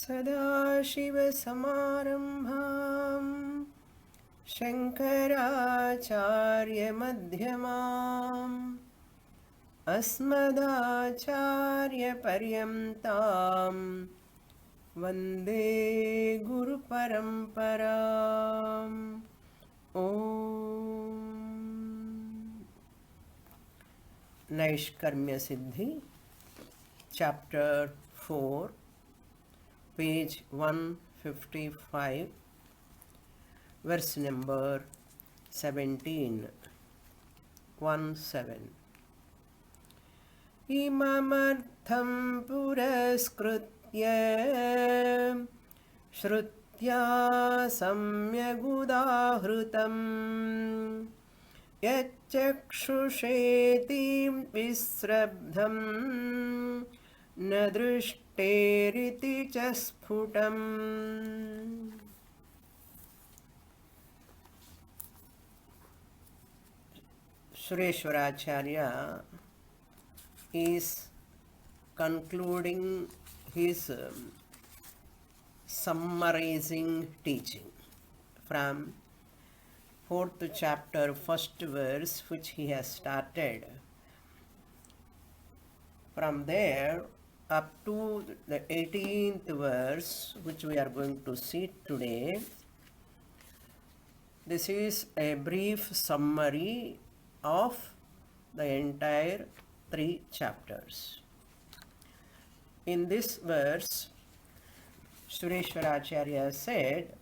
सदाशिवसमारम्भां शङ्कराचार्यमध्यमाम् अस्मदाचार्यपर्यन्तां वन्दे गुरुपरम्पराम् ॐ Naishkarmya Siddhi, Chapter 4, page 155, verse number 17, 1-7. Imamartham puraskritya shrutya samyagudahrutam यच्चक्षुषेति विस्रब्धं न दृष्टेरिति च स्फुटम्. Sureshwaracharya is concluding his summarizing teaching from 4th chapter, 1st verse, which he has started. From there up to the 18th verse, which we are going to see today, this is a brief summary of the entire 3 chapters. In this verse, Sureshwaracharya said,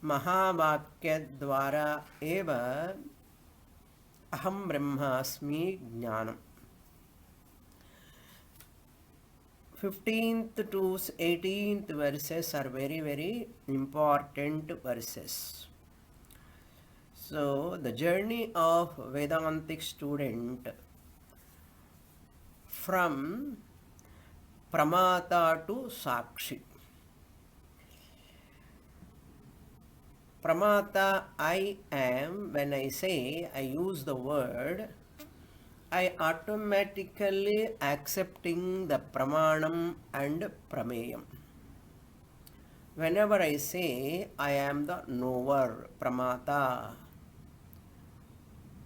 महावाक्य द्वारा एव अहम ब्रह्मास्मि ज्ञानम. 15th to 18th verses are very important verses. So the journey of Vedantic student from Pramata to Sakshi. Pramata, I am, when I say, I use the word, I automatically accepting the pramanam and prameyam. Whenever I say, I am the knower, pramata,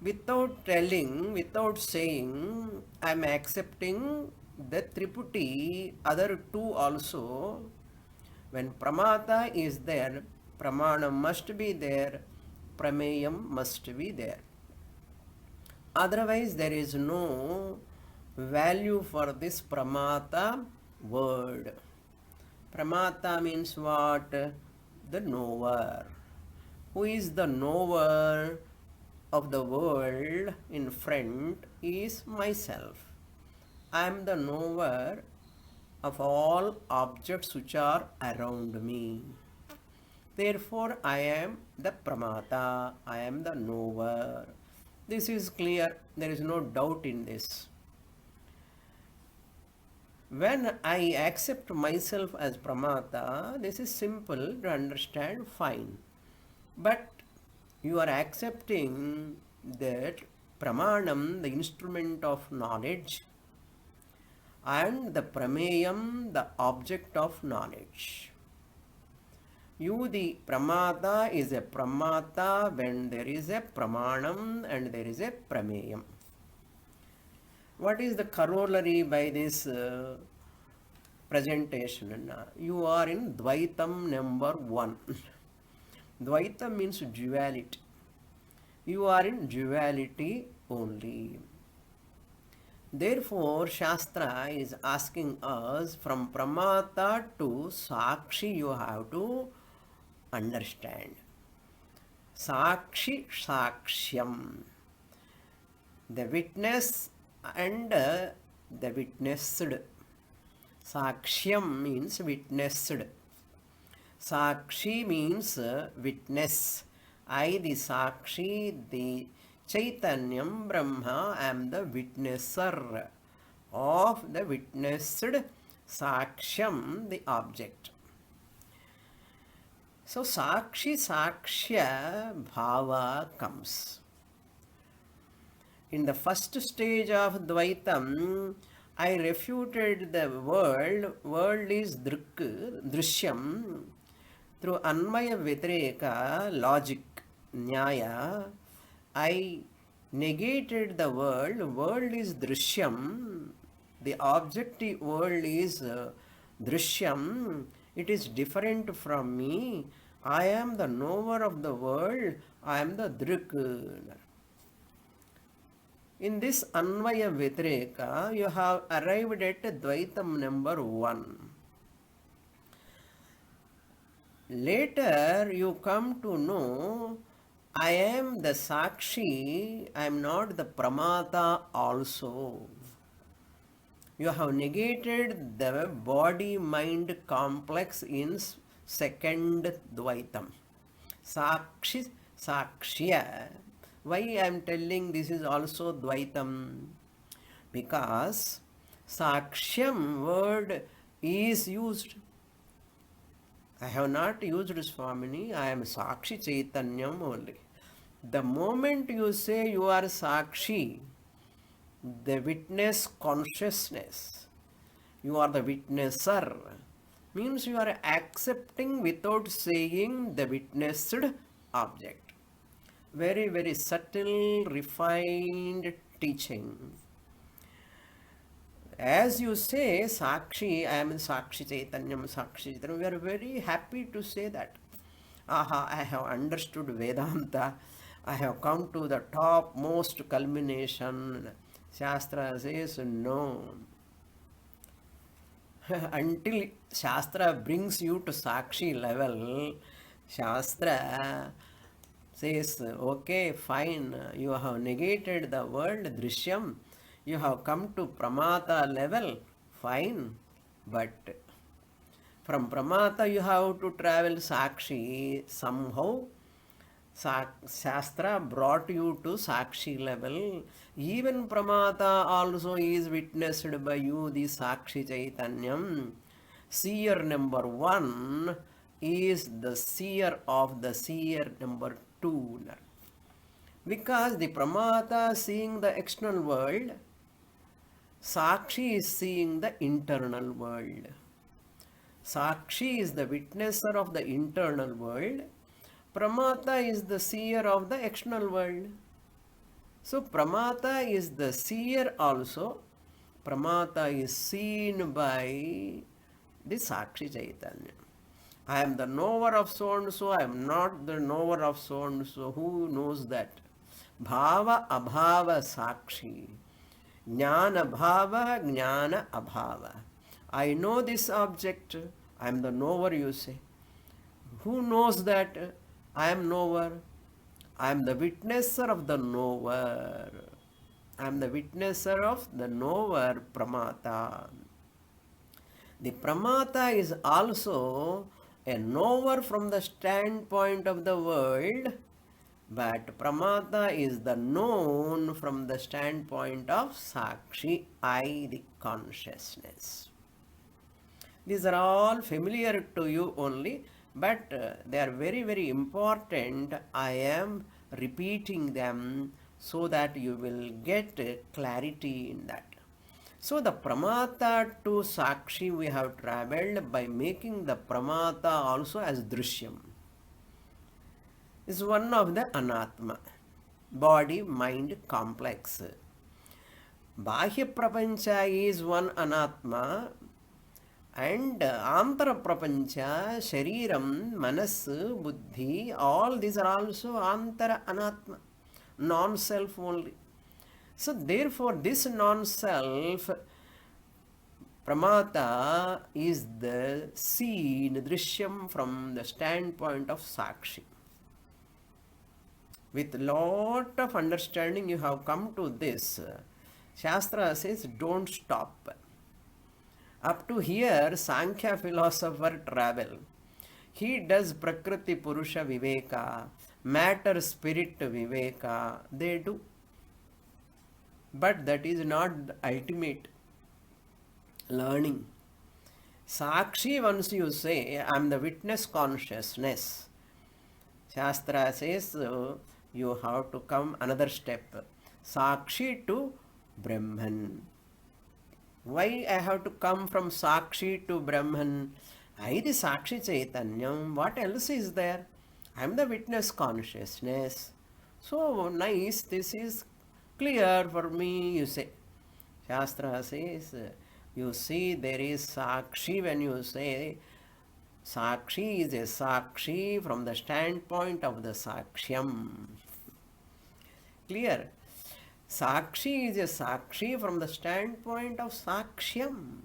without telling, without saying, I am accepting the triputi, other two also. When pramata is there, pramanam must be there, prameyam must be there. Otherwise, there is no value for this pramata word. Pramata means what? The knower. Who is the knower of the world in front is myself. I am the knower of all objects which are around me. Therefore, I am the pramata, I am the knower. This is clear, there is no doubt in this. When I accept myself as pramata, this is simple to understand, fine. But you are accepting that pramanam, the instrument of knowledge, and the prameyam, the object of knowledge. You, the pramata, is a pramata when there is a pramanam and there is a prameyam. What is the corollary by this presentation? You are in Dvaitam number 1. Dvaitam means duality. You are in duality only. Therefore, Shastra is asking us from pramata to sakshi you have to understand. Sakshi sakshyam. The witness and the witnessed. Sakshyam means witnessed. Sakshi means witness. I, the Sakshi, the Chaitanyam Brahma, am the witnesser of the witnessed Sakshyam, the object. So Sakshi Sakshya Bhava comes. In the first stage of Dvaitam, I refuted the world is drishyam, through Anmaya Vyatireka, logic, Nyaya. I negated the world is drishyam, the objective world is drishyam, it is different from me. I am the knower of the world, I am the drik. In this Anvaya Vyatireka, you have arrived at Dvaitam number 1. Later, you come to know, I am the Sakshi, I am not the Pramata also. You have negated the body-mind complex in second Dvaitam. Sakshi, Sakshya. Why I am telling this is also Dvaitam? Because Sakshyam word is used. I have not used Swamini, I am Sakshi Chaitanyam only. The moment you say you are Sakshi, the witness consciousness, you are the witnesser, means you are accepting without saying the witnessed object. Very, very subtle, refined teaching. As you say, Sakshi, I am Sakshi Chaitanyam, Sakshi Chaitanyam, we are very happy to say that. Aha, I have understood Vedanta. I have come to the topmost culmination. Shastra says no. Until Shastra brings you to Sakshi level, Shastra says, okay, fine, you have negated the world, Drishyam, you have come to Pramata level, fine, but from Pramata you have to travel Sakshi. Somehow, Shastra brought you to Sakshi level. Even Pramata also is witnessed by you, the Sakshi Chaitanyam. Seer number 1 is the seer of the seer number 2. Because the Pramata seeing the external world, Sakshi is seeing the internal world. Sakshi is the witnesser of the internal world. Pramata is the seer of the external world. So Pramata is the seer also. Pramata is seen by the Sakshi Chaitanya. I am the knower of so and so, I am not the knower of so and so. Who knows that? Bhava Abhava Sakshi. Jnana Bhava, Jnana Abhava. I know this object, I am the knower, you say. Who knows that I am knower? I am the witnesser of the knower. I am the witnesser of the knower, Pramata. The Pramata is also a knower from the standpoint of the world, but Pramata is the known from the standpoint of Sakshi, I, the consciousness. These are all familiar to you only, but they are very, very important. I am repeating them so that you will get clarity in that. So the Pramata to Sakshi we have travelled by making the Pramata also as Drishyam. Is one of the Anatma, body-mind complex. Bahya Prapancha is one Anatma, and Antara Prapancha, Shariram, Manas, Buddhi, all these are also Antara Anatma, non-self only. So therefore this non-self, Pramata, is the seen, Drishyam from the standpoint of Sakshi. With lot of understanding you have come to this. Shastra says don't stop. Up to here Sankhya philosopher travel. He does Prakriti Purusha Viveka, matter spirit Viveka, they do. But that is not the ultimate learning. Sakshi, once you say, I am the witness consciousness, Shastra says you have to come another step. Sakshi to Brahman. Why I have to come from Sakshi to Brahman? I the Sakshi Chaitanyam. What else is there? I am the witness consciousness. So nice, this is clear for me, you say. Shastra says, you see there is Sakshi when you say Sakshi is a Sakshi from the standpoint of the Sakshyam. Clear? Sakshi is a Sakshi from the standpoint of Sakshyam.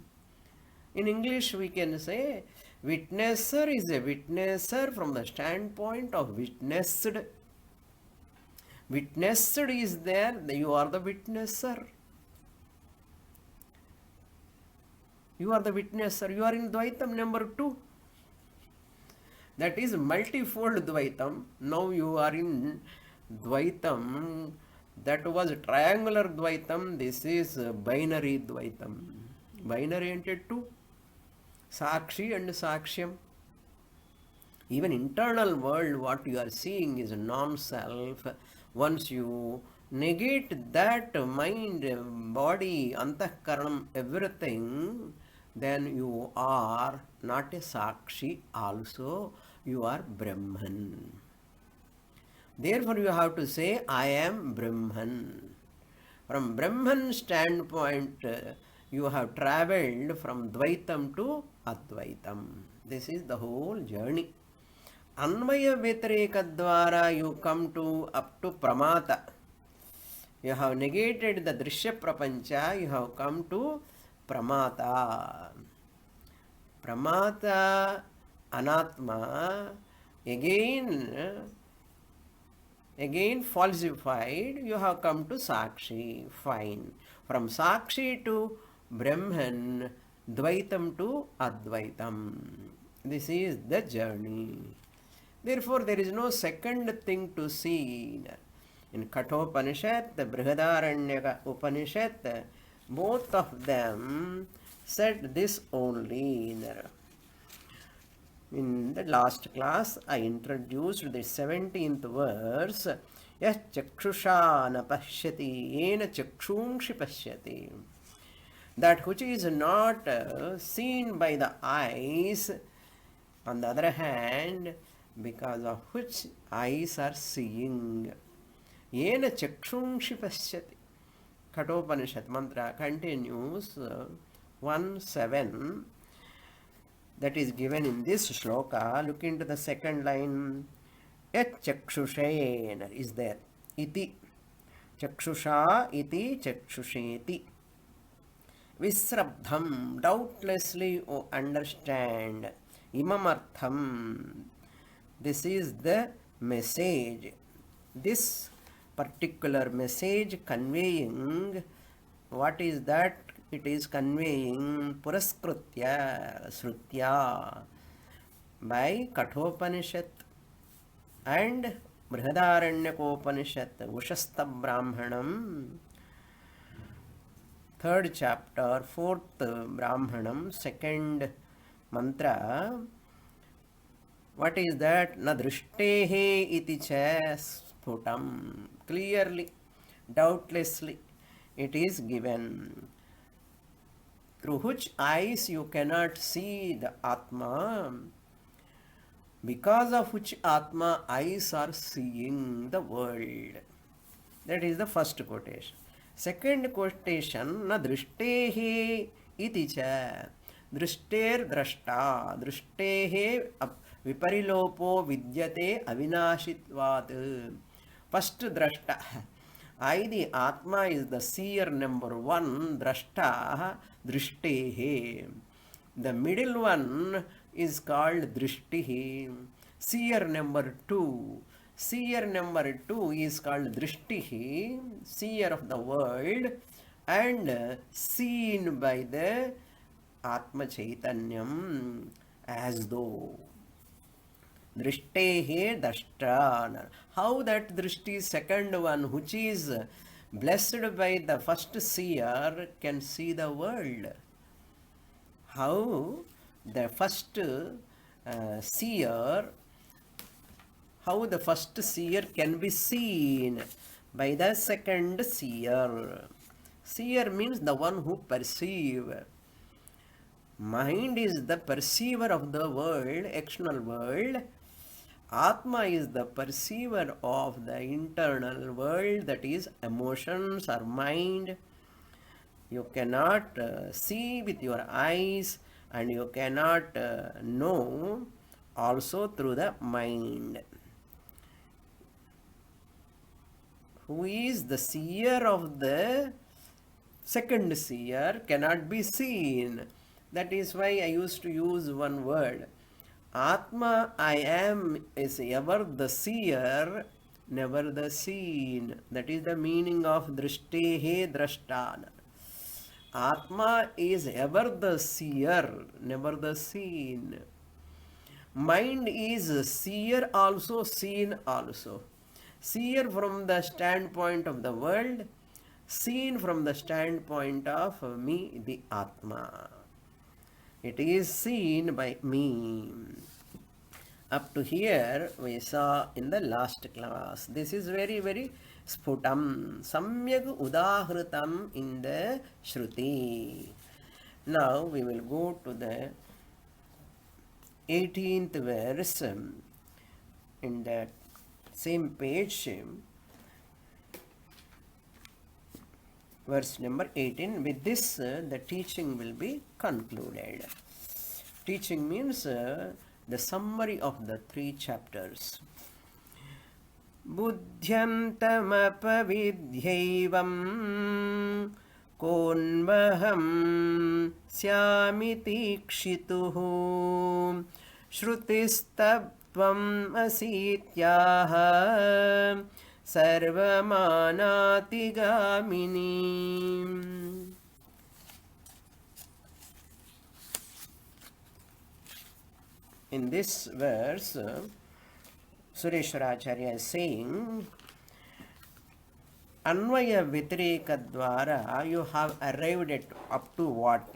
In English we can say witnesser is a witnesser from the standpoint of witnessed. Witnessed is there, you are the witnesser. You are the witnesser. You are in Dvaitam number 2. That is multifold Dvaitam. Now you are in Dvaitam. That was triangular Dvaitam. This is binary Dvaitam. Binary into 2. Sakshi and Sakshyam. Even internal world, what you are seeing is non-self. Once you negate that mind, body, antahkaranam, everything, then you are not a Sakshi also, you are Brahman. Therefore you have to say, I am Brahman. From Brahman standpoint, you have travelled from Dvaitam to Advaitam. This is the whole journey. Anvaya Vyatireka Dvara you come to up to Pramata. You have negated the Drishya Prapancha, you have come to Pramata. Pramata, Anatma, again falsified, you have come to Sakshi. Fine. From Sakshi to Brahman, Dvaitam to Advaitam. This is the journey. Therefore, there is no second thing to see. In Kathopanishad, the Brihadaranyaka Upanishad, both of them said this only. In the last class, I introduced the 17th verse. Yah chakshusha na pashyati, yena chakshunshi pashyati. That which is not seen by the eyes, on the other hand, because of which eyes are seeing. Yena chakshunshi pashyati. Kathopanishad mantra continues 1:7. That is given in this shloka. Look into the second line. Yat chakshushen is there. Iti. Chakshusha iti chakshusheti. Visrabdham. Doubtlessly you understand. Imamartham. This is the message. This particular message conveying, what is that? It is conveying Puraskritya, Srutya by Kathopanishad and Brihadaranyakopaniषद, Ushastha Brahmanam, 3rd chapter, 4th Brahmanam, 2nd mantra. What is that? Na drishtehe iti cha sphutam. Clearly, doubtlessly, it is given. Through which eyes you cannot see the Atma, because of which Atma eyes are seeing the world. That is the first quotation. Second quotation, na drishtehe iti cha. Drishter drashta. Drishtehe viparilopo vidyate avinashitvat. First drashta. I, the Atma, is the seer number 1, drashta, drishtehe. The middle one is called drishtihi. Seer number 2. Seer number 2 is called drishtihi, seer of the world, and seen by the Atma Chaitanyam as though. Drishtehe dashtra. How that drishti, second one, which is blessed by the first seer, can see the world? How the first seer, how the first seer can be seen by the second seer? Seer means the one who perceive. Mind is the perceiver of the world, external world. Atma is the perceiver of the internal world, that is emotions or mind. You cannot see with your eyes, and you cannot know also through the mind. Who is the seer of the second seer cannot be seen. That is why I used to use one word. Atma, I am, is ever the seer, never the seen. That is the meaning of drishtehe drashtana. Atma is ever the seer, never the seen. Mind is seer also, seen also. Seer from the standpoint of the world, seen from the standpoint of me, the Atma. It is seen by me. Up to here we saw in the last class. This is very, very sputam, samyak udahritam in the Shruti. Now we will go to the 18th verse in that same page, verse number 18. With this, the teaching will be concluded. Teaching means the summary of the 3 chapters. Buddhyantamapvidhyaivam konvaham syamitikshituhu shrutistabvam asityaha sarvamanatigamini. In this verse, Sureshwaracharya is saying, Anvaya Vitreka Dwara, you have arrived at up to what?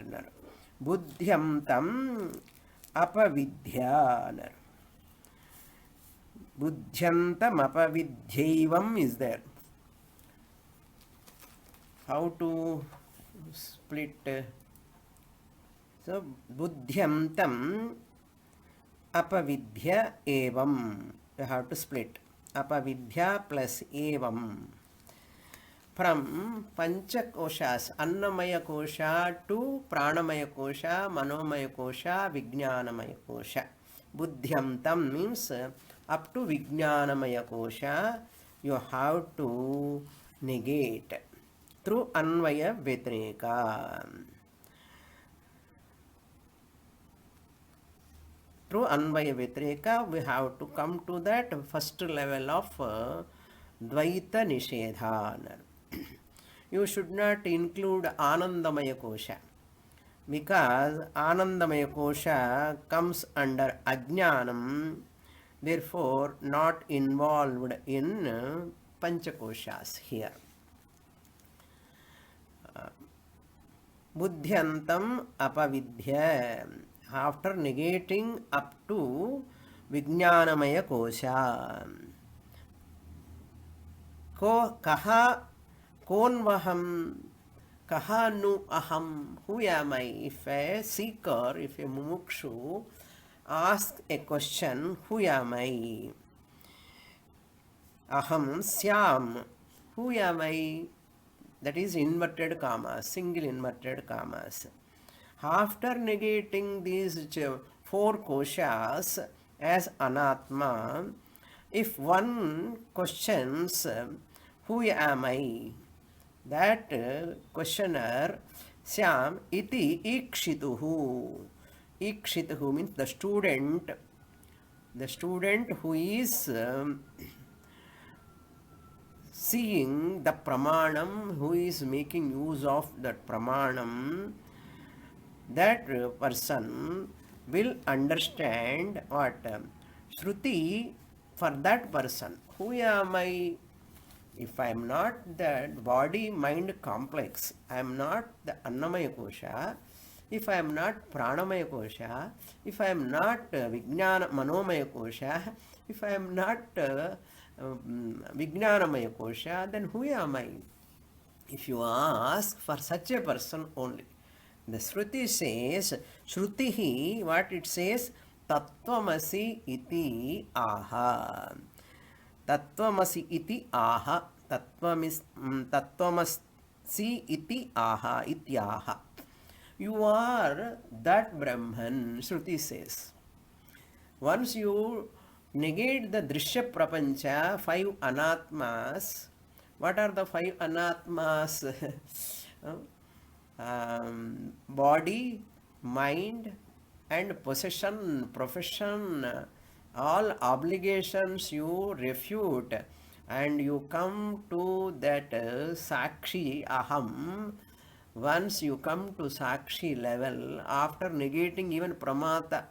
Buddhyam tam apavidhya. Buddhyantam apavidhyaivam is there. How to split? So, buddhyantam apavidhya evam. You have to split. Apavidhya plus evam. From Panchakoshas, Annamaya Kosha to Pranamaya Kosha, Manomaya Kosha, Vijnanamaya Kosha. Buddhyantam means up to Vijnanamaya Kosha, you have to negate through Anvaya Vitreka. Through Anvaya Vitreka, we have to come to that first level of Dvaita Nishedha. You should not include Anandamaya Kosha, because Anandamaya Kosha comes under Ajnanam, therefore not involved in Panchakoshas here. Buddhyantam apavidhya, after negating up to Vijnanamaya Kosha. Kaha konvaham, kaha nu aham, who am I? If a seeker, if a mumukshu asks a question, who am I? Aham syam, who am I? That is inverted commas, single inverted commas. After negating these 4 koshas as anatma, if one questions, who am I? That questioner, Syam iti ikshituhu. Ikshituhu means the student who is seeing the pramanam, who is making use of that pramanam, that person will understand what? Shruti for that person. Who am I? If I am not that body-mind complex, I am not the Annamaya Kosha, if I am not Pranamaya Kosha, if I am not Vijnana Manomaya Kosha, if I am not Vijnanamaya Kosha, then who am I? If you ask for such a person only, the Shruti says, Shrutihi, what it says? Tattvamasi iti aha. Tattvamasi iti aha. Tattvamasi iti aha. Ityaha. You are that Brahman, Shruti says. Once you negate the Drishya Prapancha, five anatmas, what are the five anatmas? Body, mind, and possession, profession, all obligations you refute, and you come to that Sakshi Aham. Once you come to Sakshi level, after negating even Pramata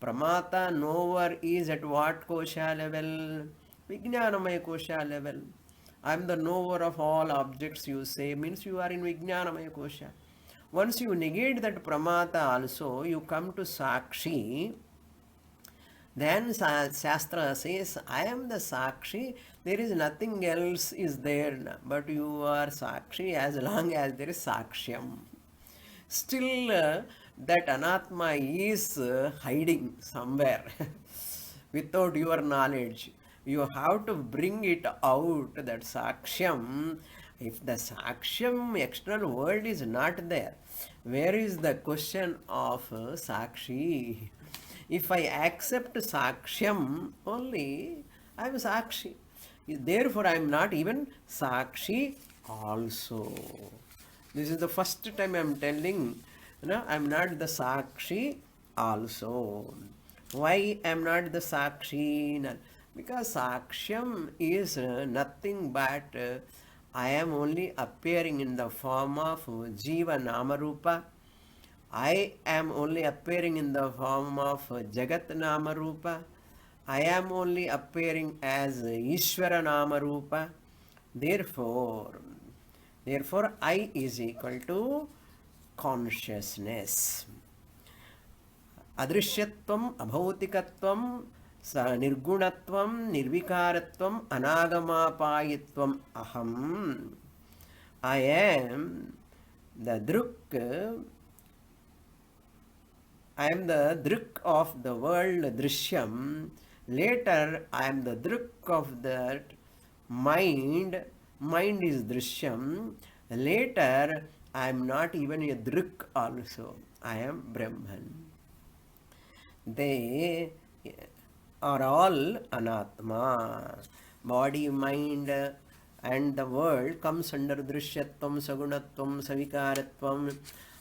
knower is at what kosha level? Vijnanamaya kosha level. I am the knower of all objects, you say, means you are in Vijnanamaya kosha. Once you negate that Pramata also, you come to Sakshi. Then Shastra says, I am the Sakshi, there is nothing else is there, but you are Sakshi as long as there is Sakshyam. Still, that Anatma is hiding somewhere without your knowledge. You have to bring it out, that Sakshyam. If the Sakshyam external world is not there, where is the question of Sakshi? If I accept Sakshyam only, I am Sakshi. Therefore, I am not even Sakshi also. This is the first time I am telling, I am not the Sakshi also. Why I am not the Sakshi? Because Sakshyam is nothing but I am only appearing in the form of Jiva Namarupa. I am only appearing in the form of Jagat Namarupa. I am only appearing as Ishvara Namarupa. Therefore, I is equal to consciousness. Adrishyatvam, abhautikatvam, nirgunatvam, nirvikaratvam, anagamapayitvam aham. I am the druk. I am the druk of the world drishyam. Later, I am the druk of that mind. Mind is drishyam. Later, I am not even a druk also. I am Brahman. They are all anatma. Body, mind, and the world comes under drishyatvam, sagunatvam, savikaratvam,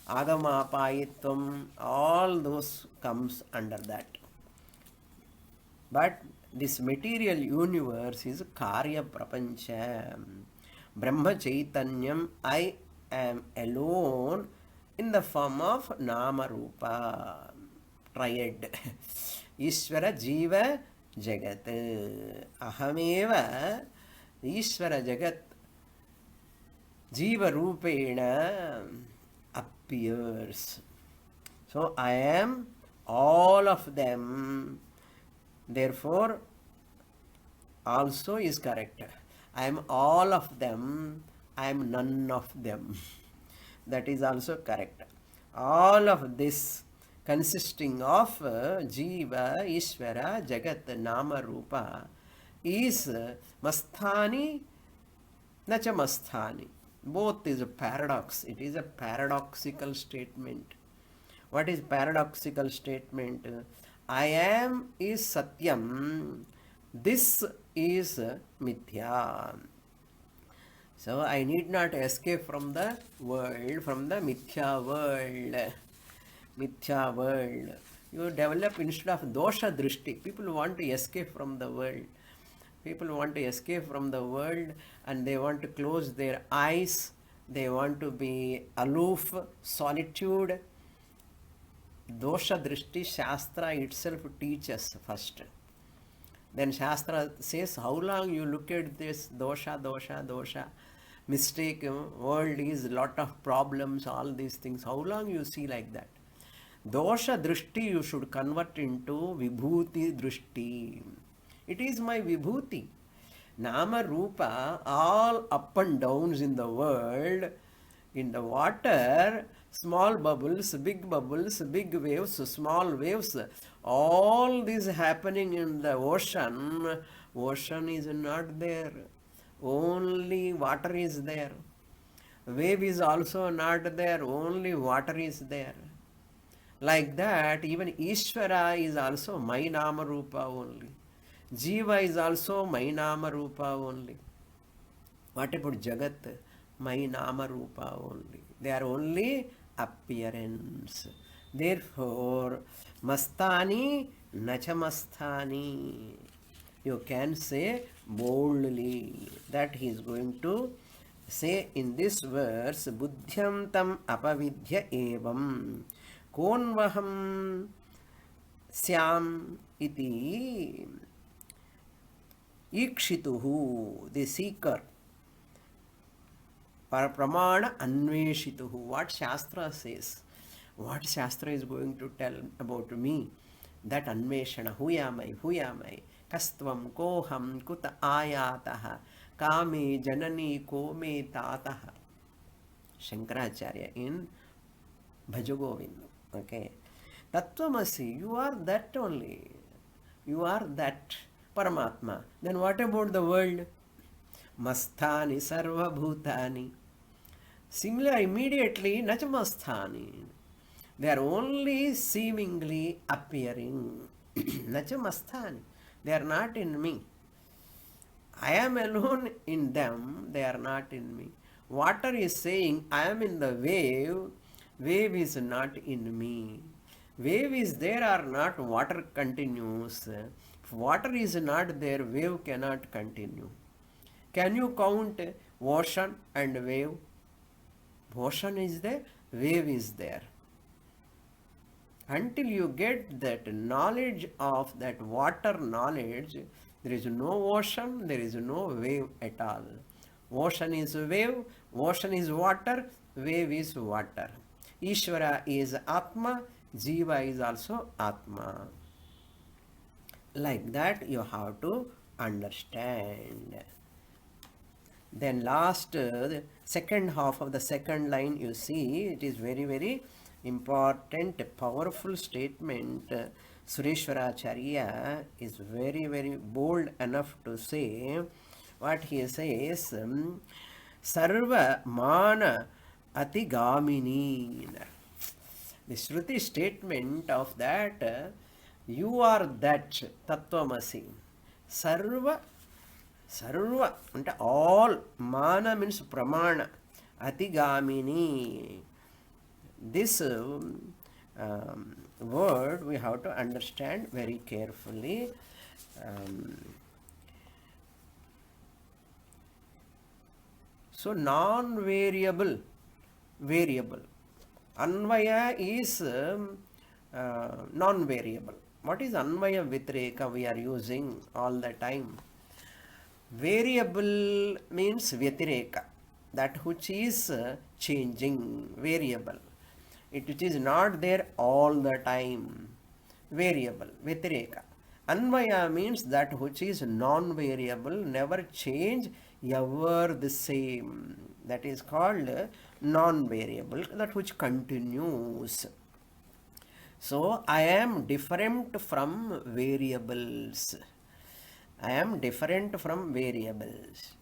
agamapayitvam. All those comes under that. But this material universe is Karya Prapancha. Brahma Chaitanyam, I am alone in the form of Nama Rupa. Triad. Ishvara Jiva Jagat. Ahameva Ishvara Jagat Jiva Rupena appears. So I am all of them. Therefore, also is correct. I am all of them. I am none of them. That is also correct. All of this consisting of Jiva, Ishvara, Jagat, Nama, Rupa is Masthani, Nacha Masthani. Both is a paradox. It is a paradoxical statement. What is paradoxical statement? I am is Satyam. This is Mithya. So I need not escape from the world, from the Mithya world. Mithya world. You develop instead of dosha drishti. People want to escape from the world. People want to escape from the world and they want to close their eyes. They want to be aloof, solitude. Dosha drishti Shastra itself teaches first. Then Shastra says, how long you look at this dosha, mistake, world is lot of problems, all these things. How long you see like that? Dosha drishti you should convert into vibhuti drishti. It is my vibhuti. Nama Rupa, all up and downs in the world, in the water, small bubbles, big waves, small waves, all this happening in the ocean. Ocean is not there. Only water is there. Wave is also not there. Only water is there. Like that, even Ishvara is also my Nama Rupa only. Jiva is also my Nama Rupa only. What about Jagat? My Nama Rupa only. They are only appearance. Therefore, Mastani Nachamastani. You can say boldly that he is going to say in this verse, Buddhyam tam apavidya evam konvaham syam iti ikshituhu, the seeker. Pramana anveshituhu. What Shastra says, what Shastra is going to tell about me, that anveshana. Who am I? Who am I? Kastvam koham kuta ayataha kame janani kome tataha. Shankaracharya in Bhajagovinda. Okay. Tattvamasi, you are that only. You are that Paramatma. Then what about the world? Masthani sarva bhutani. Similar, immediately, Nachamasthani. They are only seemingly appearing. Nachamasthani. They are not in me. I am alone in them. They are not in me. Water is saying, I am in the wave. Wave is not in me. Wave is there or not, water continues. If water is not there, wave cannot continue. Can you count ocean and wave? Ocean is there, wave is there. Until you get that knowledge of that water knowledge, there is no ocean, there is no wave at all. Ocean is wave, ocean is water, wave is water. Ishvara is Atma, Jiva is also Atma. Like that you have to understand. Then last, second half of the second line, you see, it is very, very important, powerful statement. Sureshwaracharya is very, very bold enough to say what he says, Sarva Mana Atigamini. The Shruti statement of that, you are that Tattvamasi. Sarva and all. Mana means pramana. Atigamini. This word we have to understand very carefully. So non-variable, variable. Anvaya is non-variable. What is Anvaya Vitreka we are using all the time? Variable means Vyatireka, that which is changing, variable. It is not there all the time. Variable, Vyatireka. Anvaya means that which is non-variable, never change, ever the same. That is called non-variable, that which continues. So, I am different from variables. I am different from variables.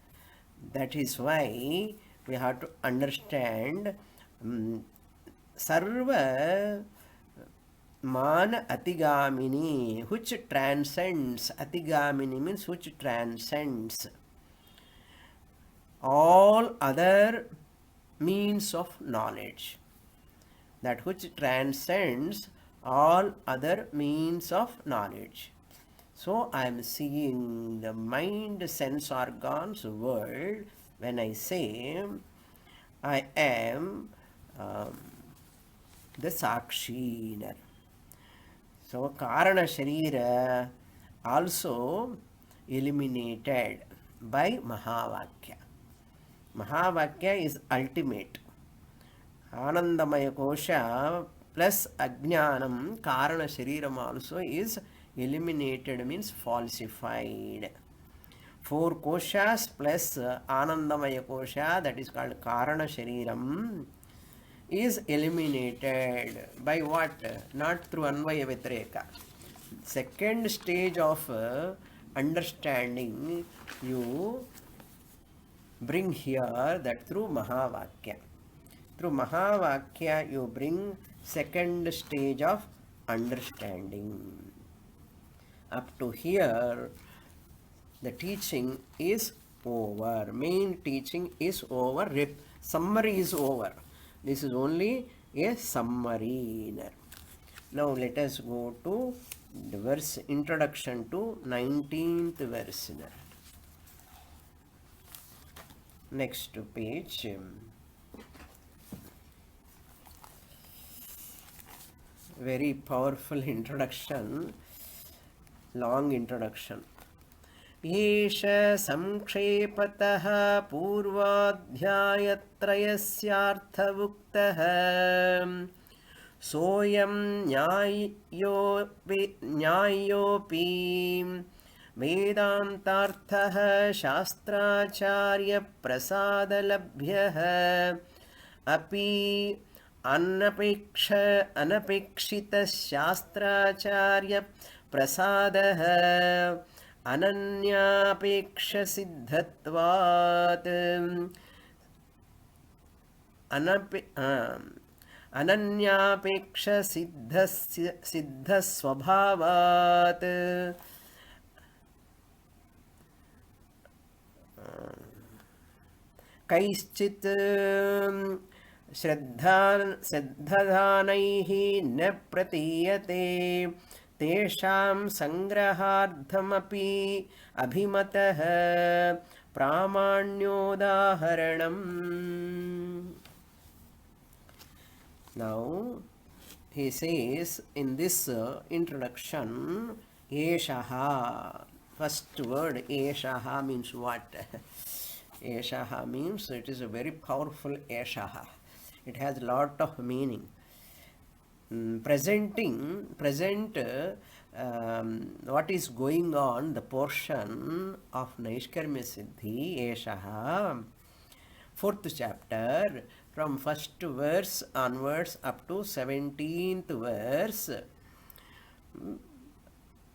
That is why we have to understand Sarva Man Atigamini, which transcends. Atigamini means which transcends all other means of knowledge. That which transcends all other means of knowledge. So I am seeing the mind, sense organs world when I say I am the Sakshi. So Karana Sharira also eliminated by Mahavakya. Mahavakya is ultimate. Anandamaya Kosha plus Ajnanam, Karana Shariram also is eliminated, means falsified. Four koshas plus Anandamaya kosha, that is called Karana Shariram, is eliminated by what? Not through Anvaya Vitreka. Second stage of understanding you bring here, that through Mahavakya. Through Mahavakya you bring second stage of understanding. Up to here the teaching is over. Main teaching is over. Summary is over. This is only a summary. Now let us go to the verse, introduction to 19th verse. Next page. Very powerful introduction, long introduction. एष संक्षेपतः पूर्वाध्यायत्रयस्यार्थवुक्तः सोऽयं न्यायोऽपि वेदान्तार्थः शास्त्राचार्यप्रसादलभ्यः अपि अनपेक्षितशास्त्राचार्यप्रसादः अनन्यापेक्षसिद्धत्वात् अनन्यापेक्षसिद्धस्वभावात् कैश्चित् श्रद्धानैः न प्रतीयते तेषां संग्रहार्थमपि अभिमतः प्रामाण्योदाहरणम्. Now he says in this introduction, Eshaha. First word Eshaha means what? Eshaha means it is a very powerful Eshaha. It has a lot of meaning. Present what is going on, the portion of Naishkarmya Siddhi, Eshaha, 4th chapter, from 1st verse onwards up to 17th verse,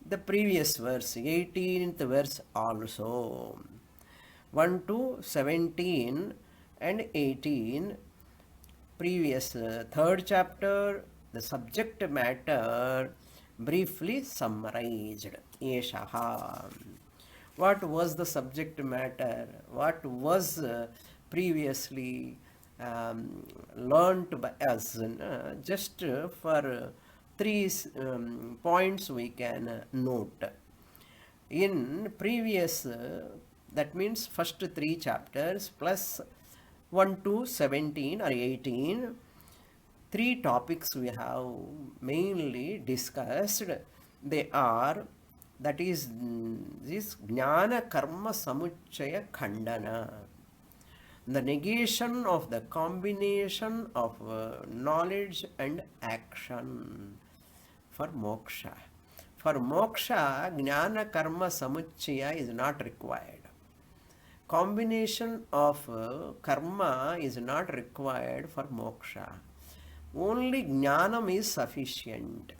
the previous verse, 18th verse also, 1 to 17 and 18, previous 3rd chapter, the subject matter briefly summarized. Eshaha. What was the subject matter? What was previously learnt by us? Just for 3 points we can note. In previous, that means first 3 chapters plus 1 to 17 or 18, 3 topics we have mainly discussed. They are, that is this Jnana Karma Samuchaya Khandana, the negation of the combination of knowledge and action for moksha. For moksha, Jnana Karma Samuchaya is not required. Combination of karma is not required for moksha. Only jnanam is sufficient.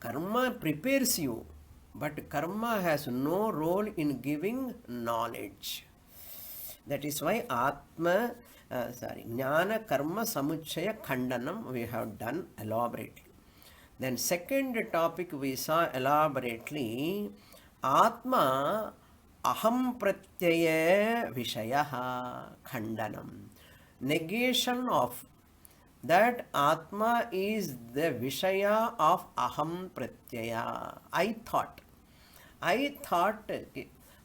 Karma prepares you, but karma has no role in giving knowledge. That is why Jnana Karma Samuchaya Khandanam we have done elaborately. Then second topic we saw elaborately, Atma Aham Pratyaya Vishayaha Khandanam. Negation of that Atma is the Vishaya of Aham Pratyaya. I thought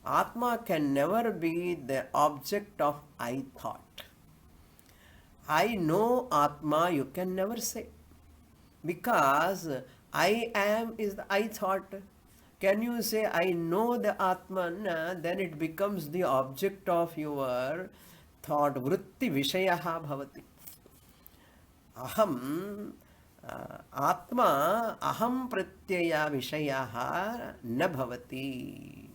Atma can never be the object of I thought. I know Atma, you can never say. Because I am is the I thought. Can you say I know the Atman? Then it becomes the object of your thought. Vritti Vishayaha Bhavati. Aham Atma Aham Pratyaya Vishayaha na Bhavati.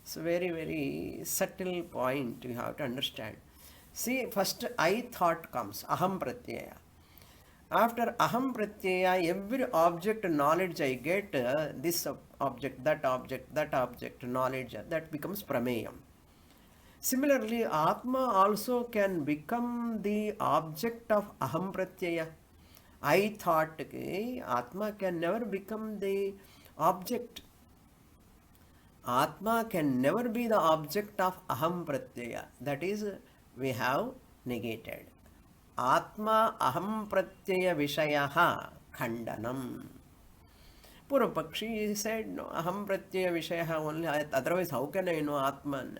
It's a very, very subtle point you have to understand. See, first I thought comes, aham pratyaya. After aham pratyaya, every object knowledge I get, this object, that object knowledge, that becomes prameyam. Similarly, Atma also can become the object of aham pratyaya. I thought, okay, Atma can never become the object. Atma can never be the object of aham pratyaya. That is, we have negated. Atma aham pratyaya vishayaha khandanam. Purvapakshi said, no, aham pratyaya vishayaha only. Otherwise, how can I know Atman?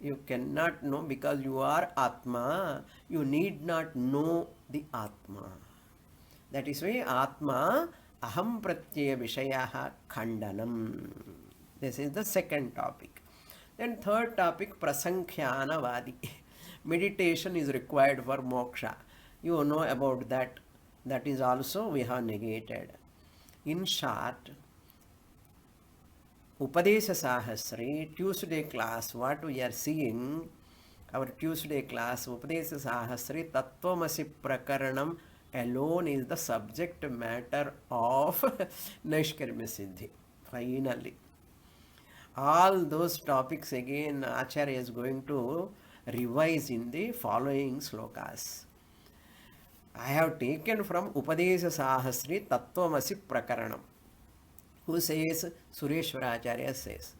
You cannot know because you are Atma. You need not know the Atma. That is why Atma aham pratyaya vishayaha khandanam. This is the second topic. Then third topic, prasankhyanavadi. Meditation is required for moksha. You know about that. That is also we have negated. In short, Upadesha Sahasri, Tuesday class, what we are seeing, our Tuesday class, Upadesha Sahasri, Tattvamasi Prakaranam alone is the subject matter of Naishkarmya Siddhi. Finally. All those topics again Acharya is going to revise in the following slokas. I have taken from Upadesha Sahasri Tattvamasi Prakaranam. Who says? Sureshwaracharya says.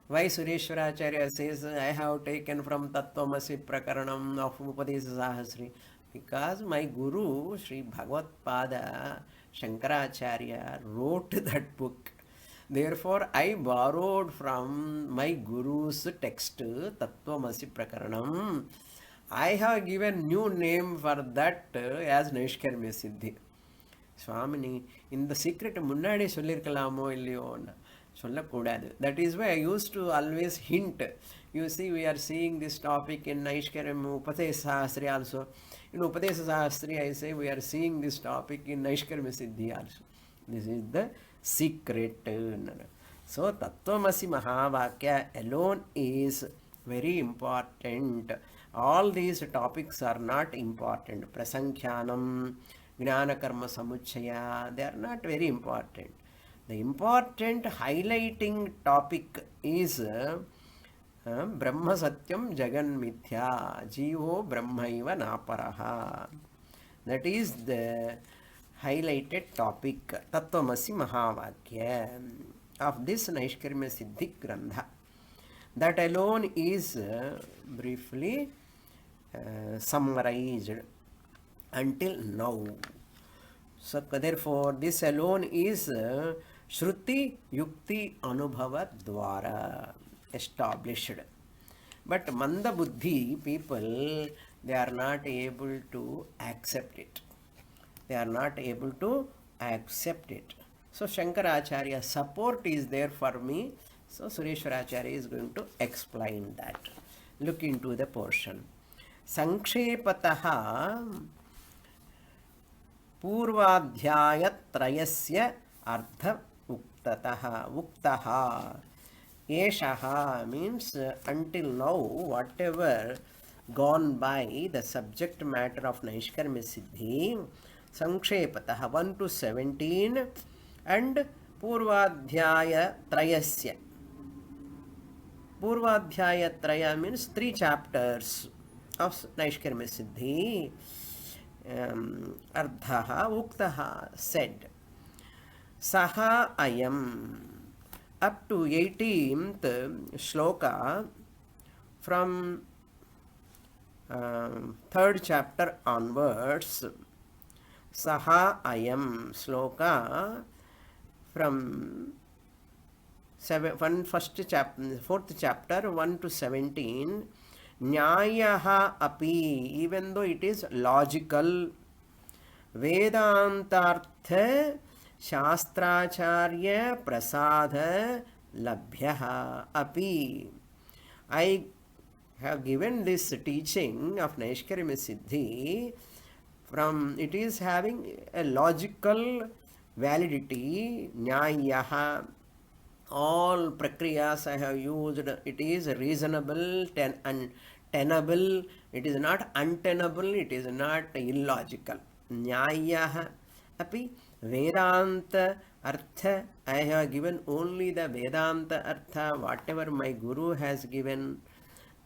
Why Sureshwaracharya says I have taken from Tattvamasi Prakaranam of Upadesha Sahasri? Because my Guru Sri Bhagavad Pada Shankaracharya wrote that book. Therefore, I borrowed from my Guru's text, Tattvamasi Prakaranam. I have given new name for that as Naishkarmya Siddhi. Swamini, in the secret முன்னாடி சொல்லிருக்கலாமோ இல்லையோ சொல்லக்கூடாது. That is why I used to always hint. You see, we are seeing this topic in Naishkarmya Upadesha Sahasri also. In Upadesha Sahasri, I say we are seeing this topic in Naishkarmya Siddhi also. This is the secret. So, Tattvamasi Mahavakya alone is very important. All these topics are not important. Prasankhyanam, Jnana Karma Samuchaya, they are not very important. The important highlighting topic is Brahma Satyam Jagan Mithya, Jivo Brahmaiva Naparaha. That is the highlighted topic, Tattvamasi Mahavakya of this Naishkarmya Siddhi Grantha. That alone is briefly summarized until now. So therefore, this alone is Shruti Yukti Anubhava Dwara established. But Manda Buddhi people, they are not able to accept it. They are not able to accept it. So Shankaracharya's support is there for me. So Sureshwaracharya is going to explain that. Look into the portion. Sankshepataha Purvadhyayatrayasya Artha Uktaha. Eshaha means until now, whatever gone by the subject matter of Naishkarmya Siddhi, Sankshepataha 1 to 17 and Purvadhyaya Trayasya. Purvadhyaya Traya means 3 chapters of Naishkarmya Siddhi. Ardhaha Uktaha said. Saha Ayam. Up to 18th shloka from 3rd chapter onwards. Saha Ayam shloka from 4th chapter 1 to 17. Nyayaha api, even though it is logical. Vedantartha Shastracharya Prasada Labhyaha api. I have given this teaching of Naishkarmya Siddhi from, it is having a logical validity. Nyayaha, all prakriyas I have used, it is reasonable and tenable. It is not untenable, it is not illogical. Nyayah api Vedanta artha, I have given only the Vedanta artha, whatever my Guru has given,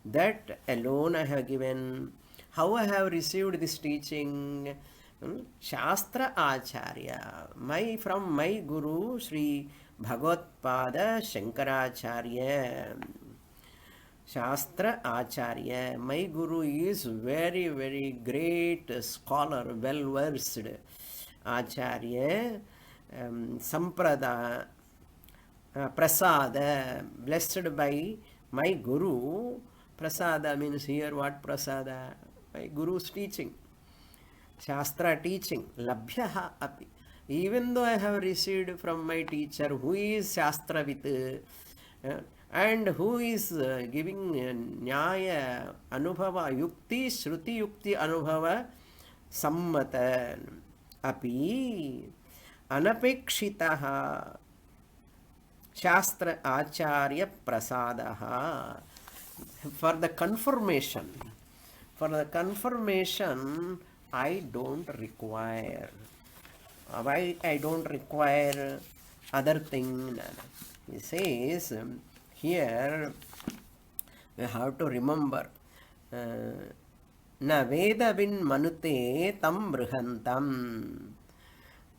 that alone I have given. How I have received this teaching? Shastra Acharya, from my Guru Sri Bhagavad-pada Shankaracharya. Shastra Acharya, my Guru is very, very great scholar, well versed. Acharya, Samprada, Prasada, blessed by my Guru. Prasada means here what Prasada? My Guru's teaching. Shastra teaching, labhyaha api. Even though I have received from my teacher who is Shastravit and who is giving Nyaya, Anubhava, Yukti, Shruti Yukti Anubhava, Sammata api Anapekshitaha Shastra Acharya Prasadaha. For the confirmation, I don't require. Why I don't require other thing? He says here we have to remember na veda bin manute tam brihantam.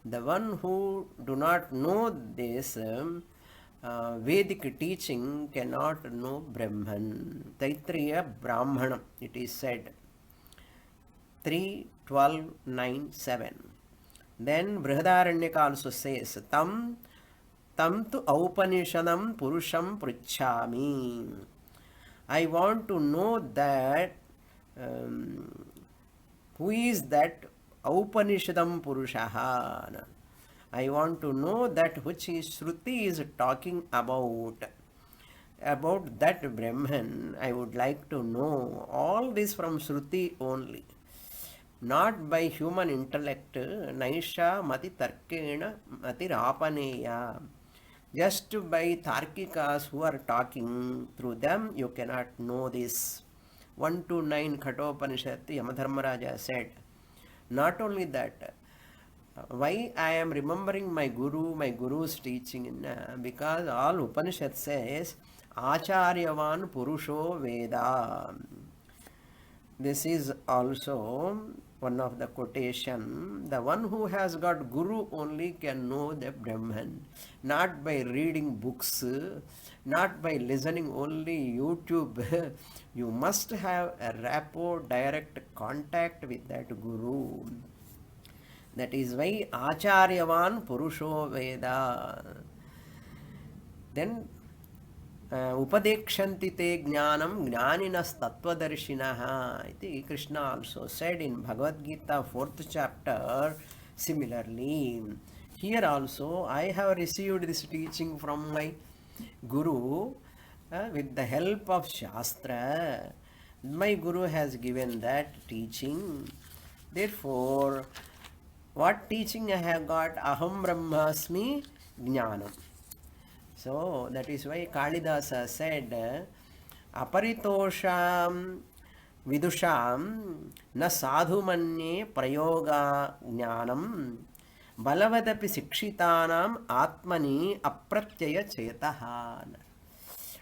The one who do not know this Vedic teaching cannot know Brahman. Taittiriya Brahmanam, it is said. 3:12:9:7. Then Brihadaranyaka also says, Tam tu Aupanishadam Purusham Prichhami. I want to know that who is that Aupanishadam Purushaha. I want to know that which is Shruti is talking about that Brahman. I would like to know all this from Shruti only, not by human intellect. Naisha mati tarkena mati rapaneya. Just by Tarkikas who are talking, through them you cannot know this. 1-9 Khathopanishad, Yamadharmaraja said. Not only that, why I am remembering my Guru's teaching? Because all Upanishad says, Acharyavan Purusho Veda. This is also one of the quotation. The one who has got Guru only can know the Brahman. Not by reading books, not by listening only YouTube. You must have a rapport, direct contact with that Guru. That is why Acharyavan Purusho Veda. Then Upadekshanti te jnanam jnaninas tatvadarshinaha. Iti Krishna also said in Bhagavad Gita 4th chapter. Similarly, here also I have received this teaching from my Guru with the help of Shastra. My Guru has given that teaching. Therefore, what teaching I have got? Aham Brahmasmi Jnanam. So that is why Kalidasa said, Aparitosham Vidusham na sadhu manye prayoga jnanam balavadapi sikshitanam atmani apratyaya chetaha.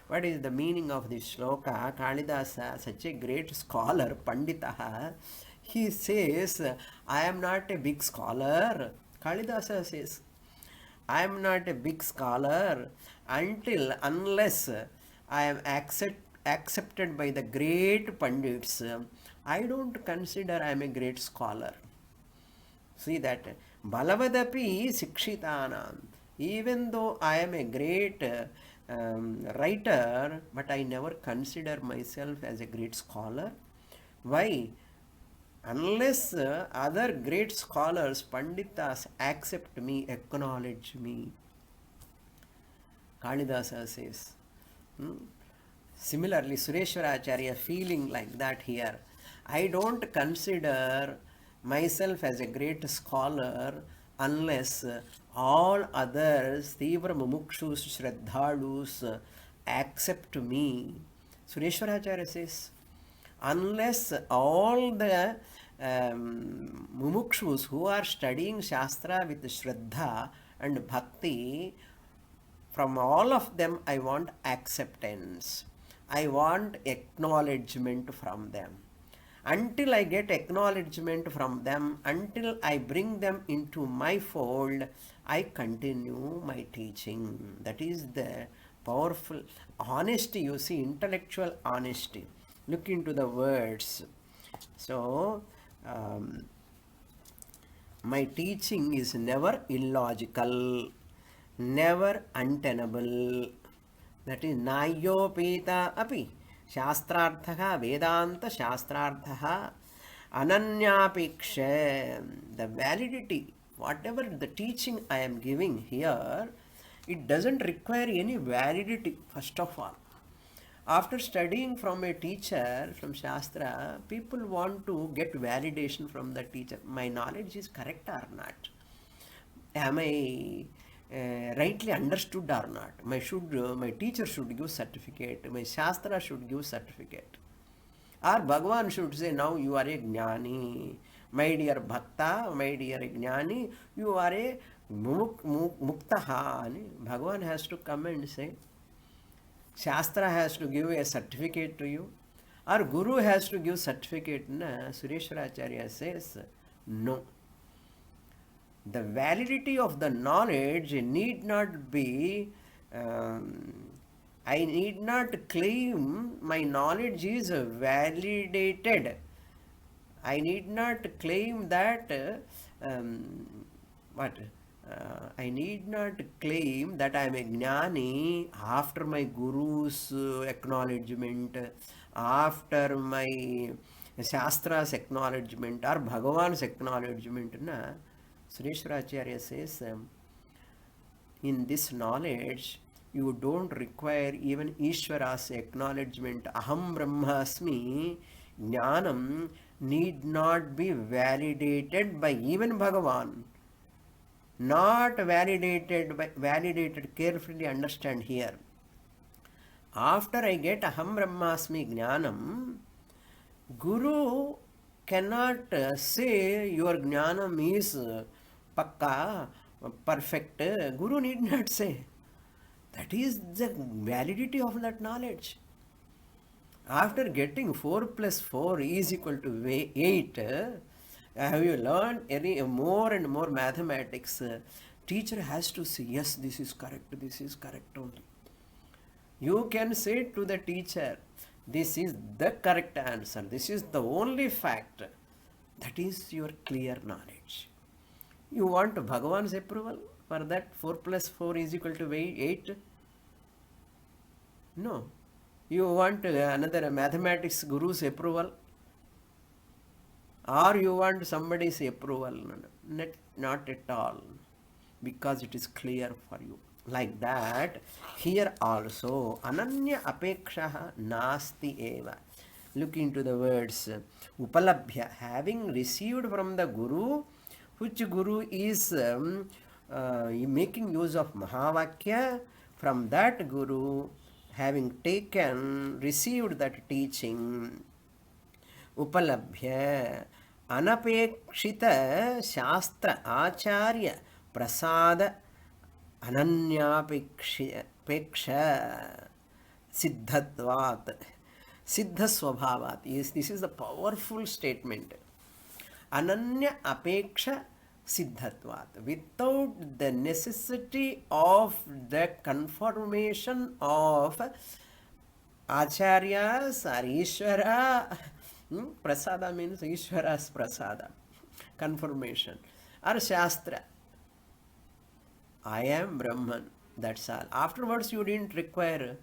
What is the meaning of this shloka? Kalidasa, such a great scholar, Panditaha, he says, I am not a big scholar. Kalidasa says, I am not a big scholar unless I am accepted by the great Pandits. I don't consider I am a great scholar. See that. Balavadapi Sikshitanam. Even though I am a great writer, but I never consider myself as a great scholar. Why? Unless other great scholars, Panditas, accept me, acknowledge me. Kalidasa says. Similarly, Sureshwaracharya feeling like that here. I don't consider myself as a great scholar unless all others, Tivra Mumukshus, Shraddhalus, accept me. Sureshwaracharya says, unless all the mumukshus who are studying Shastra with Shraddha and Bhakti, from all of them I want acceptance. I want acknowledgement from them. Until I get acknowledgement from them, until I bring them into my fold, I continue my teaching. That is the powerful honesty, you see, intellectual honesty. Look into the words. So, my teaching is never illogical, never untenable. That is Nayopita api Shastrarthaha Vedanta Shastrarthaha Ananyapiksha. The validity, whatever the teaching I am giving here, it doesn't require any validity, first of all. After studying from a teacher, from Shastra, people want to get validation from the teacher. My knowledge is correct or not? Am I rightly understood or not? My teacher should give certificate. My Shastra should give certificate. Or Bhagavan should say, now you are a Jnani. My dear Bhakta, my dear Jnani, you are a Muktaha. Bhagavan has to come and say. Shastra has to give a certificate to you. Or Guru has to give certificate. Sureshwaracharya says, no. The validity of the knowledge need not be, I need not claim my knowledge is validated. I need not claim that, I need not claim that I am a Jnani after my Guru's acknowledgement, after my Shastra's acknowledgement or Bhagavan's acknowledgement. Sureshwaracharya says, in this knowledge, you don't require even Ishvara's acknowledgement. Aham Brahmasmi, Jnanam need not be validated by even Bhagavan. Not validated, carefully understand here. After I get Aham Brahmasmi Jnanam, Guru cannot say your Jnanam is pakka, perfect. Guru need not say. That is the validity of that knowledge. After getting 4 plus 4 is equal to 8, have you learned any more and more mathematics? Teacher has to say, yes, this is correct only. You can say to the teacher, this is the correct answer, this is the only fact. That is your clear knowledge. You want Bhagavan's approval for that 4 plus 4 is equal to 8? No. You want another mathematics guru's approval? Or you want somebody's approval? Not at all. Because it is clear for you. Like that, here also, Ananya Apekshaha Nasti Eva. Look into the words. Upalabhya, having received from the Guru, which Guru is making use of Mahavakya, from that Guru, having received that teaching, Upalabhya, Anapekshita Shastra Acharya Prasada Ananyapeksha Siddhatvat Siddha Swabhavat. Yes, this is the powerful statement. Ananya Apeksha Siddhatvat. Without the necessity of the confirmation of Acharyas or Ishvara. Prasada means Ishvara's Prasada. Confirmation. Or Shastra. I am Brahman. That's all. Afterwards you didn't require.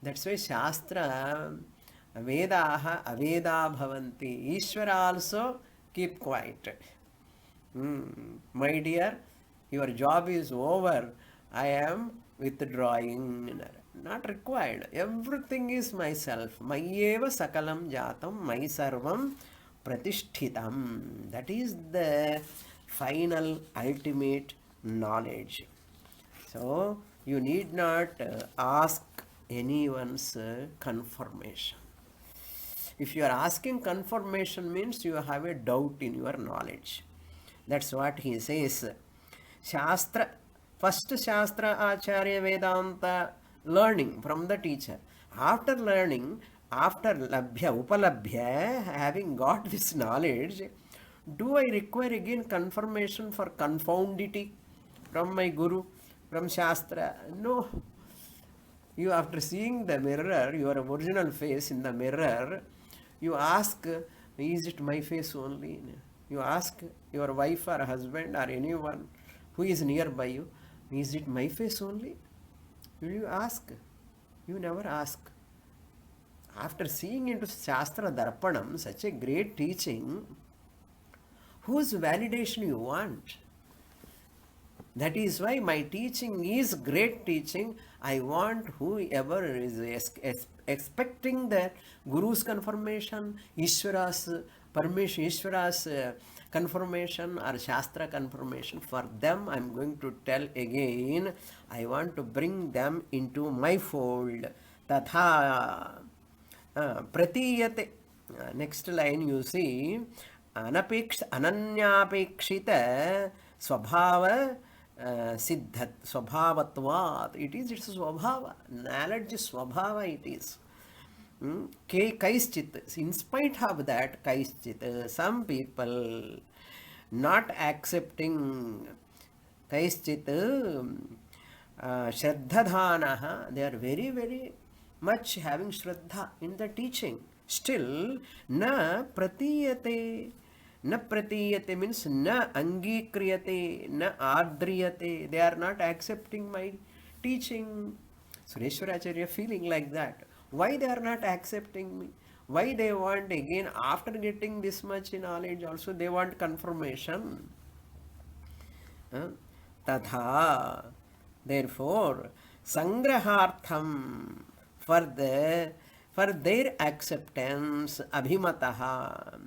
That's why Shastra, Vedaha, Aveda Bhavanti. Ishvara also keep quiet. My dear, your job is over. I am withdrawing. Not required. Everything is myself. Mayeva sakalam jatam, my sarvam pratishthitam. That is the final ultimate knowledge. So you need not ask anyone's confirmation. If you are asking confirmation means you have a doubt in your knowledge. That's what he says. Shastra, first Shastra Acharya Vedanta learning from the teacher. After learning, after Labhya, Upalabhya, having got this knowledge, do I require again confirmation for confoundity from my Guru, from Shastra? No. You, after seeing the mirror, your original face in the mirror, you ask, is it my face only? You ask your wife or husband or anyone who is nearby you, is it my face only? Will you ask? You never ask. After seeing into Shastra Darpanam, such a great teaching, whose validation you want? That is why my teaching is great teaching. I want whoever is expecting that Guru's confirmation, Ishvara's permission, Ishvara's confirmation or Shastra confirmation, for them I am going to tell again, I want to bring them into my fold. Tatha pratiyate. Next line you see, ananyapekshita swabhava siddhat swabhavatvat. It is its swabhava. Knowledge is swabhava, it is. Kaischit. In spite of that, kaischit, some people not accepting kaischit shraddhadhanaha, they are very, very much having shraddha in the teaching. Still, na pratiyate. Na pratiyate means na angikriyate, na ardriyate. They are not accepting my teaching. Sureshwaracharya feeling like that. Why they are not accepting me? Why they want again, after getting this much knowledge also, they want confirmation? Tatha. Therefore, sangrahartham, for their acceptance, abhimataha.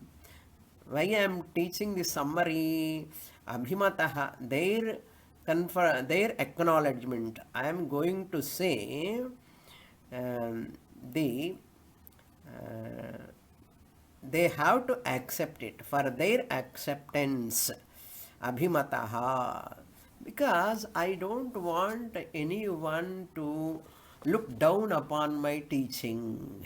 Why I am teaching this summary? Abhimataha, their acknowledgement. I am going to say they have to accept it, for their acceptance. Abhimataha. Because I don't want anyone to look down upon my teaching.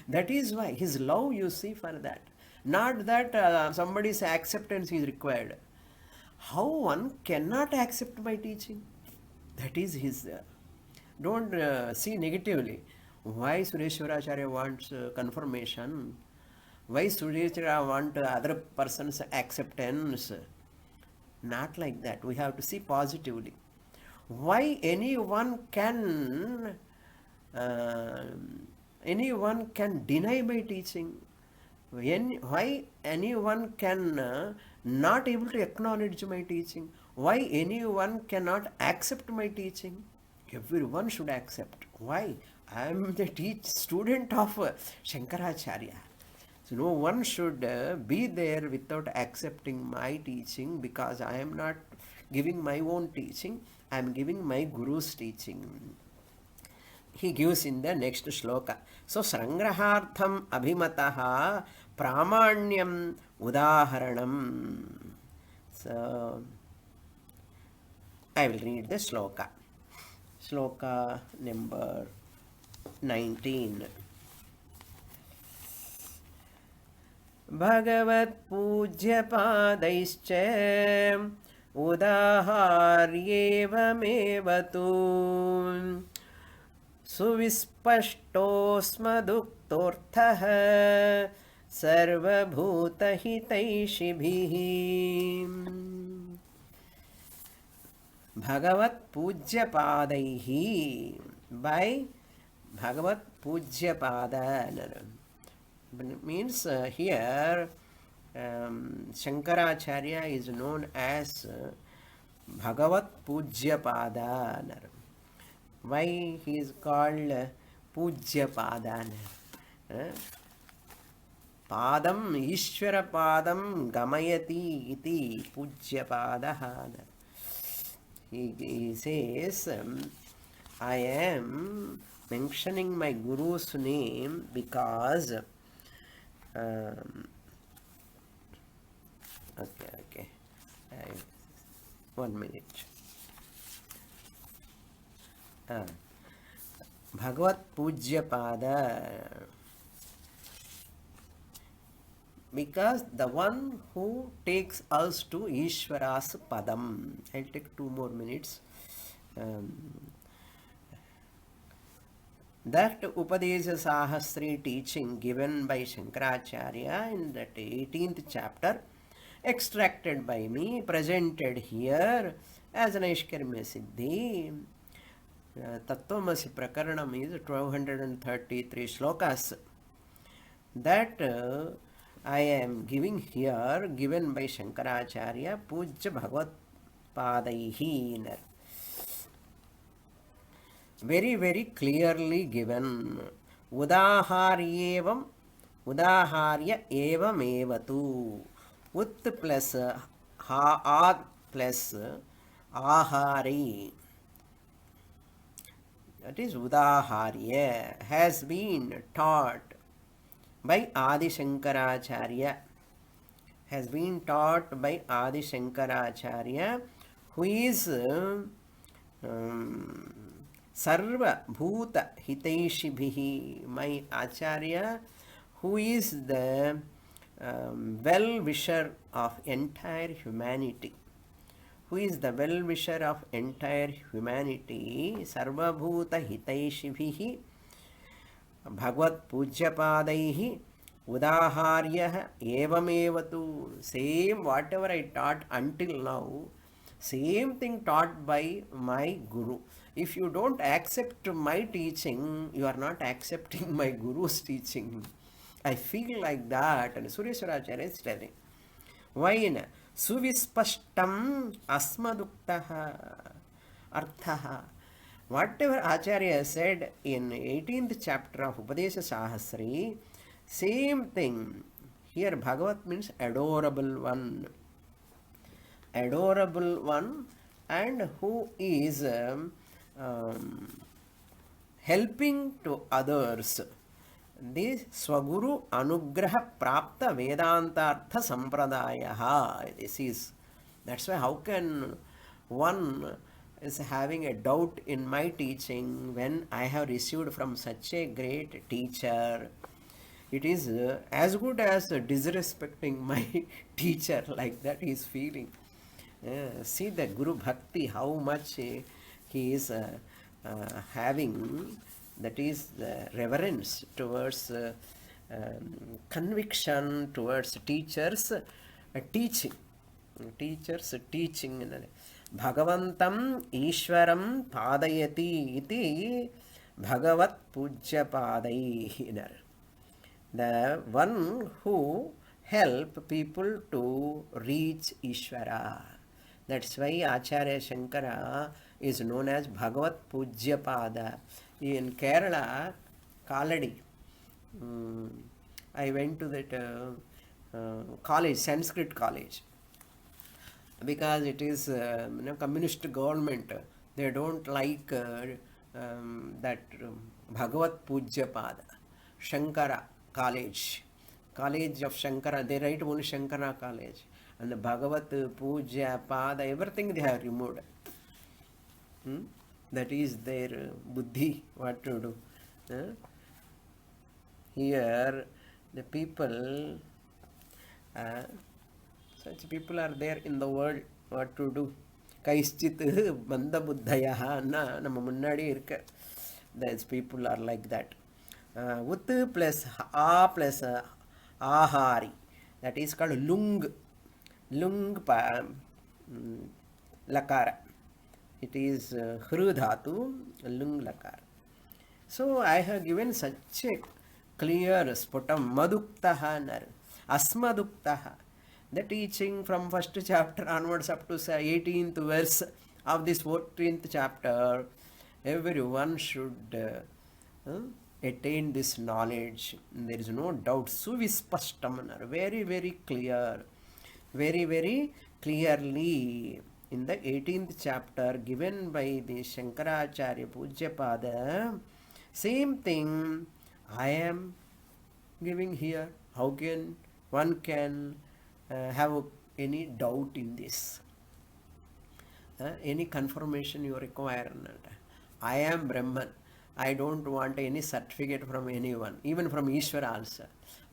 That is why his love, you see, for that. Not that somebody's acceptance is required. How one cannot accept my teaching? That is his. Don't see negatively. Why Sureshwaracharya wants confirmation? Why Sureshwaracharya wants other person's acceptance? Not like that. We have to see positively. Why anyone can deny my teaching? Why anyone can not able to acknowledge my teaching? Why anyone cannot accept my teaching? Everyone should accept. Why? I am the student of Shankaracharya. So no one should be there without accepting my teaching, because I am not giving my own teaching. I am giving my Guru's teaching. He gives in the next shloka. So sangrahartham abhimataha pramanyam udaharanam. So I will read the shloka. Shloka number 19. Bhagavat pujyapadaischam udaharyeva tu suvispashtosmaduktorthah sarvabhutahitaishibhih. Bhagavat pujyapadaihi, by Bhagavat pujyapada. Means here Shankaracharya is known as Bhagavat Pujyapada. Why he is called Pujyapada? Padam Ishvara Padam Gamayati iti Pujya Padaha. He says, I am mentioning my Guru's name because okay. 1 minute. Bhagavat Pujya Pada. Because the one who takes us to Ishvara's Padam. I'll take 2 more minutes. That Upadesha Sahasri teaching given by Shankaracharya in that 18th chapter, extracted by me, presented here as Naishkarmya Siddhi. Tattvamasi Prakaranam is 1233 slokas. That I am giving here, given by Shankaracharya, Pujya Bhagavat Padaihi. Very, very clearly given. Udaharyevam, Udaharya evam evatu. Ut plus ha plus ahari. That is Udaharya, has been taught by Adi Shankaracharya, has been taught by Adi Shankaracharya, who is Sarva Bhuta Hitaishibhihi, my Acharya, who is the well-wisher of entire humanity. Who is the well-wisher of entire humanity? Sarva Bhuta Hitaishibhihi Bhagavad Pujyapadaihi Udaharyah Evamevatu. Same whatever I taught until now, same thing taught by my Guru. If you don't accept my teaching, you are not accepting my Guru's teaching. I feel like that. And Sureswaracharya is telling. Why? Suvispashtam asmaduktaha arthaha. Whatever Acharya said in 18th chapter of Upadesha Sahasri, same thing. Here Bhagavat means adorable one. Adorable one, and who is helping to others. This Swaguru Anugraha Prapta Vedantartha Sampradayaha. This is, that's why how can one is having a doubt in my teaching when I have received from such a great teacher? It is as good as disrespecting my teacher, like that he is feeling. See the Guru Bhakti, how much he is having, that is reverence towards conviction towards teachers teaching. Bhagavantam Ishwaram Padayati iti Bhagavat Pujya Padaihi. The one who help people to reach Ishvara. That's why Acharya Shankara is known as Bhagavat Pujya Pada. In Kerala, Kaladi, I went to that college, Sanskrit college, because it is communist government. They don't like that Bhagavat Pujya Pada. Shankara College of Shankara, they write only Shankara College. And the Bhagavat Puja Pada, everything they have removed. That is their buddhi, what to do. Here, the people, such people are there in the world, what to do. Kaischit Banda Buddhayaha, na nama munnadi irka. These people are like that. Ut plus A plus Ahari, that is called Lung Lakara. It is Hrudhatu, Lung Lakara. So I have given such a clear sputam Maduktaha Nar, Asmaduktaha. The teaching from first chapter onwards up to 18th verse of this 14th chapter, everyone should attain this knowledge. There is no doubt. Suvispashtam, very, very clear, very, very clearly in the 18th chapter given by the Shankaracharya Pujyapada. Same thing I am giving here. How can one can have any doubt in this? Any confirmation you require? I am Brahman. I don't want any certificate from anyone, even from Ishvara also.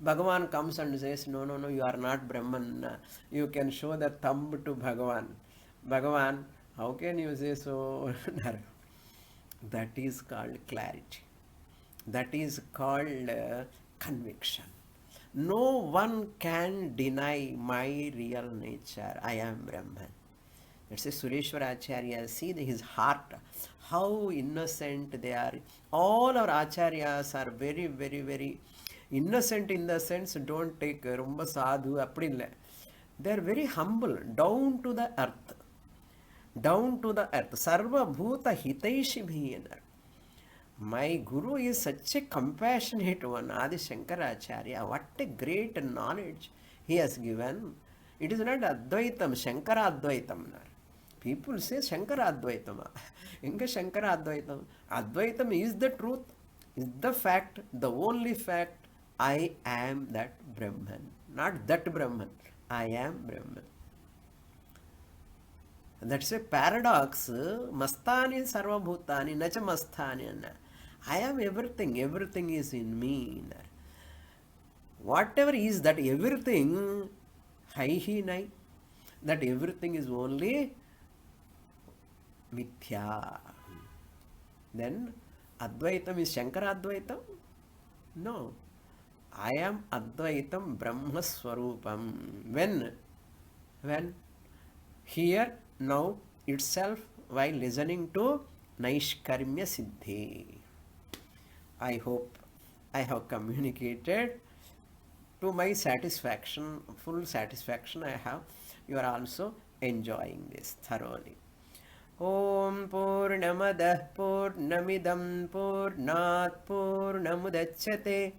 Bhagavan comes and says, no, no, no, you are not Brahman. You can show the thumb to Bhagavan. Bhagavan, how can you say so? That is called clarity. That is called conviction. No one can deny my real nature. I am Brahman. Let's say Sureshwara Acharya, see his heart, how innocent they are. All our Acharyas are very, very, very innocent in the sense, don't take rumba sadhu, appadilla. They are very humble, down to the earth. Down to the earth. Sarva bhuta hitaishi bhiyanar. My Guru is such a compassionate one, Adi Shankaracharya. What a great knowledge he has given. It is not Advaitam, Shankara Advaitam. People say Shankara Advaitam. Inga Shankara Advaitam. Advaitam is the truth, is the fact, the only fact. I am that Brahman. Not that Brahman. I am Brahman. That's a paradox. Mastani sarva bhutani nacha mastani. I am everything. Everything is in me. Whatever is that everything, hi nai. That everything is only mithya. Then Advaitam is Shankara Advaitam? No. I am Advaitam Brahma Swarupam. When? Here, now, itself, while listening to Naishkarmya Siddhi. I hope I have communicated to my satisfaction, full satisfaction I have. You are also enjoying this thoroughly. Om Purnamadah Purnamidam Purnat Purnamudachyate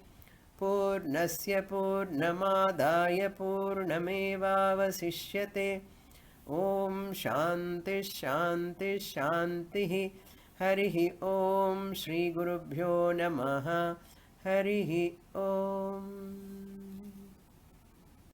Purnasya Purnamadaya Purnamevavasishyate. Om Shanti Shanti Shanti. Harihi Om Shri Gurubhyo Namaha. Harihi Om.